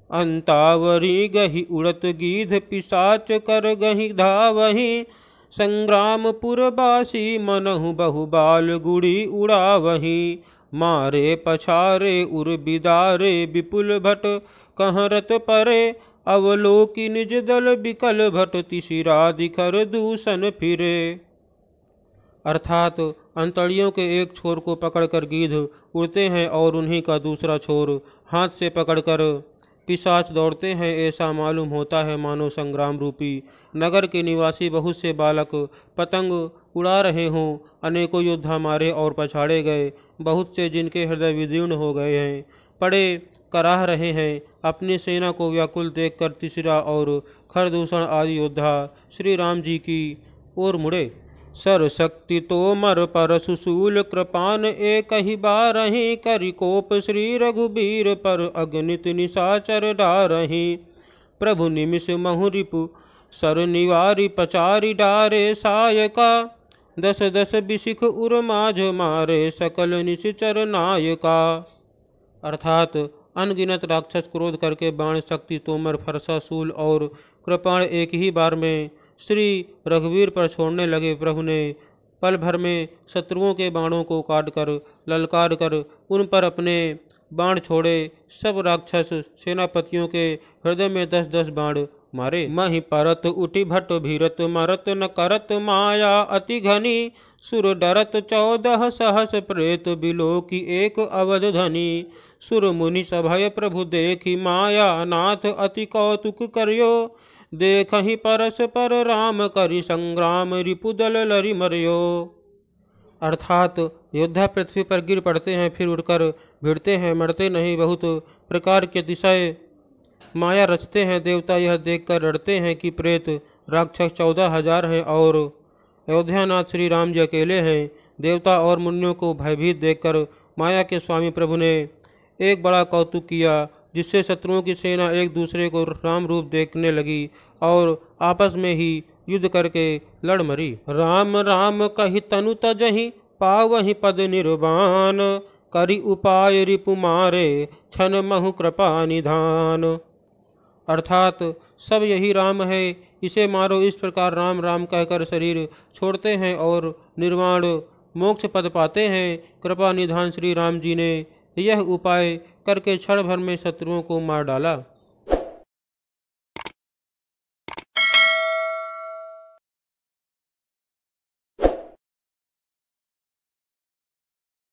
अंतावरी गही उड़त गीध पिशाच कर गही धावही। संग्रामपुर बासी मनहु बहुबाल गुड़ी उड़ावही। मारे पछारे उर बिदारे विपुल भट कहरत परे। अवलोकी निज दल बिकल भट तिसिरा दिखर दूषण फिरे। अर्थात अंतड़ियों के एक छोर को पकड़कर गीध उड़ते हैं और उन्हीं का दूसरा छोर हाथ से पकड़कर पिशाच दौड़ते हैं। ऐसा मालूम होता है मानो संग्राम रूपी नगर के निवासी बहुत से बालक पतंग उड़ा रहे हों। अनेकों योद्धा मारे और पछाड़े गए। बहुत से जिनके हृदय विदीर्ण हो गए हैं पड़े कराह रहे हैं। अपनी सेना को व्याकुल देखकर तिसरा और खरदूषण आदि योद्धा श्री राम जी की ओर मुड़े। सर शक्ति तोमर पर सुसूल कृपान एक ही बारही। करिकोप श्री रघुबीर पर अगणित निशाचर डारही। प्रभु निमिष महुरिपु सर निवारी पचारी डारे सायका। दस दस बिशिख उर माझ मारे सकल निश्चर नायका। अर्थात अनगिनत राक्षस क्रोध करके बाण शक्ति तोमर फरसा सूल और कृपाण एक ही बार में श्री रघुवीर पर छोड़ने लगे। प्रभु ने पल भर में शत्रुओं के बाणों को काटकर ललकार कर उन पर अपने बाण छोड़े। सब राक्षस सेनापतियों के हृदय में 10-10 बाण मारे। मही परत उठी भट भीरत मरत न करत माया अति घनी। सुर डरत 14 सहस प्रेत बिलो की एक अवध धनी। सुर मुनि सभय प्रभु देखी माया नाथ अति कौतुक करियो। देखहि परस पर राम करि संग्राम रिपुदल लरि मरियो। अर्थात योद्धा पृथ्वी पर गिर पड़ते हैं फिर उड़कर भिड़ते हैं मरते नहीं। बहुत प्रकार के अतिशय माया रचते हैं। देवता यह देखकर डरते हैं कि प्रेत राक्षस 14,000 हैं और अयोध्यानाथ श्री राम जी अकेले हैं। देवता और मुनियों को भयभीत देखकर माया के स्वामी प्रभु ने एक बड़ा कौतुक किया जिससे शत्रुओं की सेना एक दूसरे को राम रूप देखने लगी और आपस में ही युद्ध करके लड़ मरी। राम राम कहि तनु तजहि पावहि पद निर्वाण। करि उपाय रिपु मारे छन महु कृपा निधान। अर्थात सब यही राम है इसे मारो। इस प्रकार राम राम कहकर शरीर छोड़ते हैं और निर्वाण मोक्ष पद पाते हैं। कृपा निधान श्री राम जी ने यह उपाय करके क्षण भर में शत्रुओं को मार डाला।